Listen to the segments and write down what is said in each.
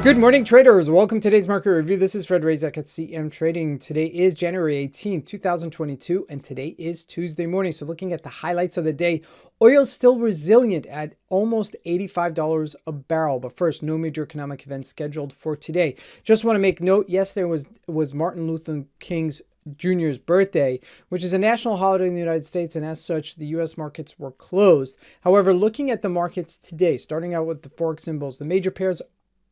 Good morning, traders. Welcome to today's market review. This is Fred Razak at CMTrading. Today is January 18, 2022, and today is Tuesday morning. So looking at the highlights of the day, oil is still resilient at almost $85 a barrel. But first, no major economic events scheduled for today. Just want to make note, yesterday was Martin Luther King Jr.'s birthday, which is a national holiday in the United States, and as such, the U.S. markets were closed. However, looking at the markets today, starting out with the Forex symbols, the major pairs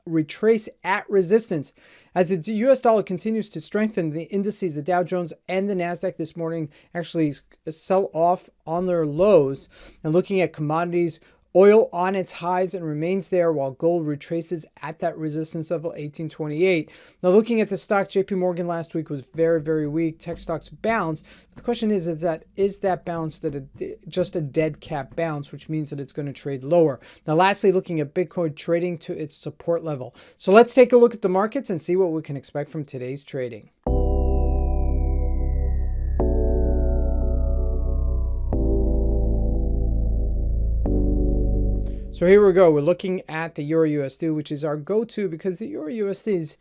retrace at resistance as the U.S. dollar continues to strengthen. The indices, the Dow Jones and the NASDAQ this morning actually sell off on their lows. And looking at commodities, oil on its highs and remains there, while gold retraces at that resistance level 1828. Now looking at the stock, Jpmorgan last week was very, very weak. Tech stocks bounced. The question is that bounce just a dead cat bounce, which means that it's going to trade lower. Now lastly, looking at Bitcoin trading to its support level. So let's take a look at the markets and see what we can expect from today's trading. So here we go. We're looking at the Euro USD, which is our go-to because the Euro USD is,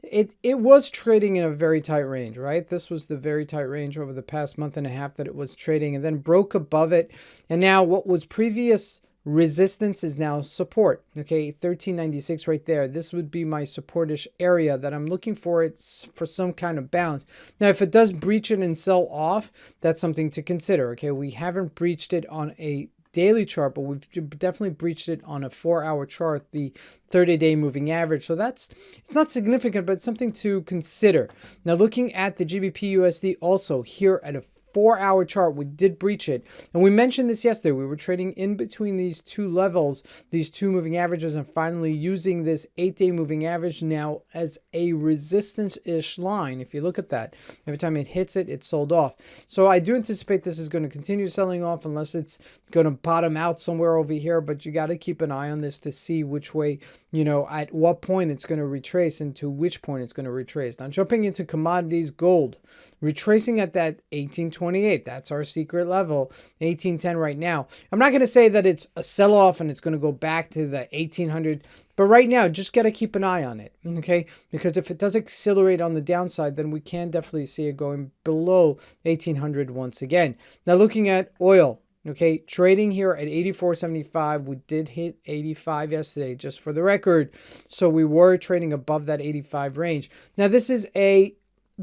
it was trading in a very tight range, right? This was the very tight range over the past month and a half that it was trading, and then broke above it. And now what was previous resistance is now support. Okay, 1396 right there. This would be my supportish area that I'm looking for. It's for some kind of bounce. Now, if it does breach it and sell off, that's something to consider. Okay, we haven't breached it on a daily chart, but we've definitely breached it on a 4-hour chart, the 30-day moving average. So it's not significant, but it's something to consider. Now looking at the Gbp Usd also here at a 4-hour chart, we did breach it. And we mentioned this yesterday. We were trading in between these two levels, these two moving averages, and finally using this 8-day moving average now as a resistance-ish line. If you look at that, every time it hits it, it's sold off. So I do anticipate this is going to continue selling off unless it's going to bottom out somewhere over here. But you got to keep an eye on this to see which way, at what point it's going to retrace and to which point it's going to retrace. Now jumping into commodities, gold retracing at that 1828. That's our secret level, 1810 right now. I'm not going to say that it's a sell-off and it's going to go back to the 1800, but right now just got to keep an eye on it, okay? Because if it does accelerate on the downside, then we can definitely see it going below 1800 once again. Now looking at oil, okay, trading here at 84.75. We did hit 85 yesterday, just for the record. So we were trading above that 85 range. Now this is a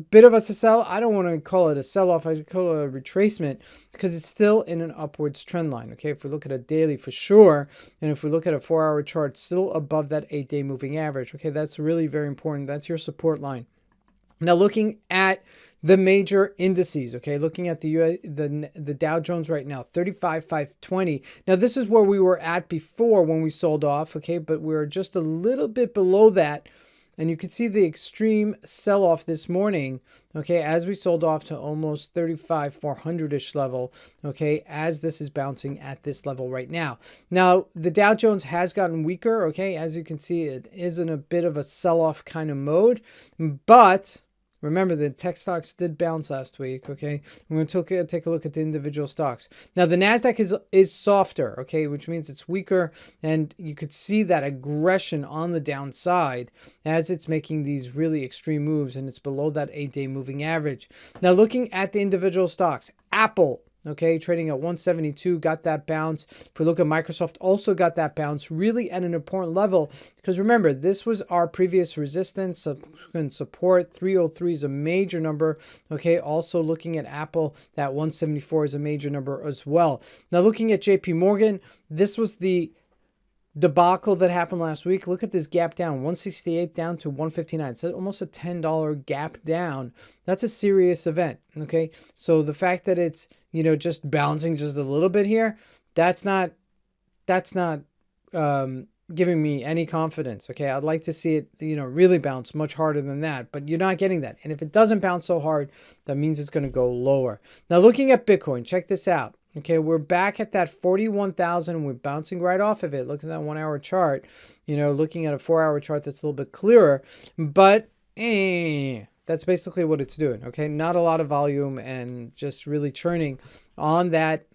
bit of a sell. I don't want to call it a sell-off. I call it a retracement because it's still in an upwards trend line. Okay, if we look at a daily for sure, and if we look at a 4-hour chart, still above that 8-day moving average. Okay, that's really very important. That's your support line. Now looking at the major indices, okay, looking at the Dow Jones right now, 35,520. Now this is where we were at before when we sold off, okay, but we're just a little bit below that. And you can see the extreme sell-off this morning, okay, as we sold off to almost 35,400-ish level, okay, as this is bouncing at this level right now. Now, the Dow Jones has gotten weaker, okay, as you can see, it is in a bit of a sell-off kind of mode, but remember, the tech stocks did bounce last week, okay? We're going to take a look at the individual stocks. Now, the NASDAQ is softer, okay, which means it's weaker, and you could see that aggression on the downside as it's making these really extreme moves, and it's below that 8-day moving average. Now, looking at the individual stocks, Apple, okay, trading at 172, got that bounce. If we look at Microsoft, also got that bounce, really at an important level, because remember, this was our previous resistance and support. 303 is a major number, okay. Also looking at Apple, that 174 is a major number as well. Now looking at Jpmorgan, this was the debacle that happened last week. Look at this gap down, 168 down to 159. It's almost a $10 gap down. That's a serious event, okay? So the fact that it's, just bouncing just a little bit here, that's not giving me any confidence, okay? I'd like to see it, really bounce much harder than that, but you're not getting that. And if it doesn't bounce so hard, that means it's going to go lower. Now looking at Bitcoin, check this out. Okay, we're back at that 41,000. We're bouncing right off of it. Look at that 1-hour chart. Looking at a 4-hour chart that's a little bit clearer, but that's basically what it's doing. Okay, not a lot of volume and just really churning on that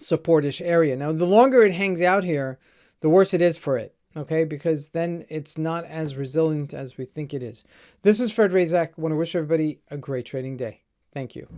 supportish area. Now, the longer it hangs out here, the worse it is for it. okay? Because then it's not as resilient as we think it is. This is Fred Razak. I want to wish everybody a great trading day. Thank you.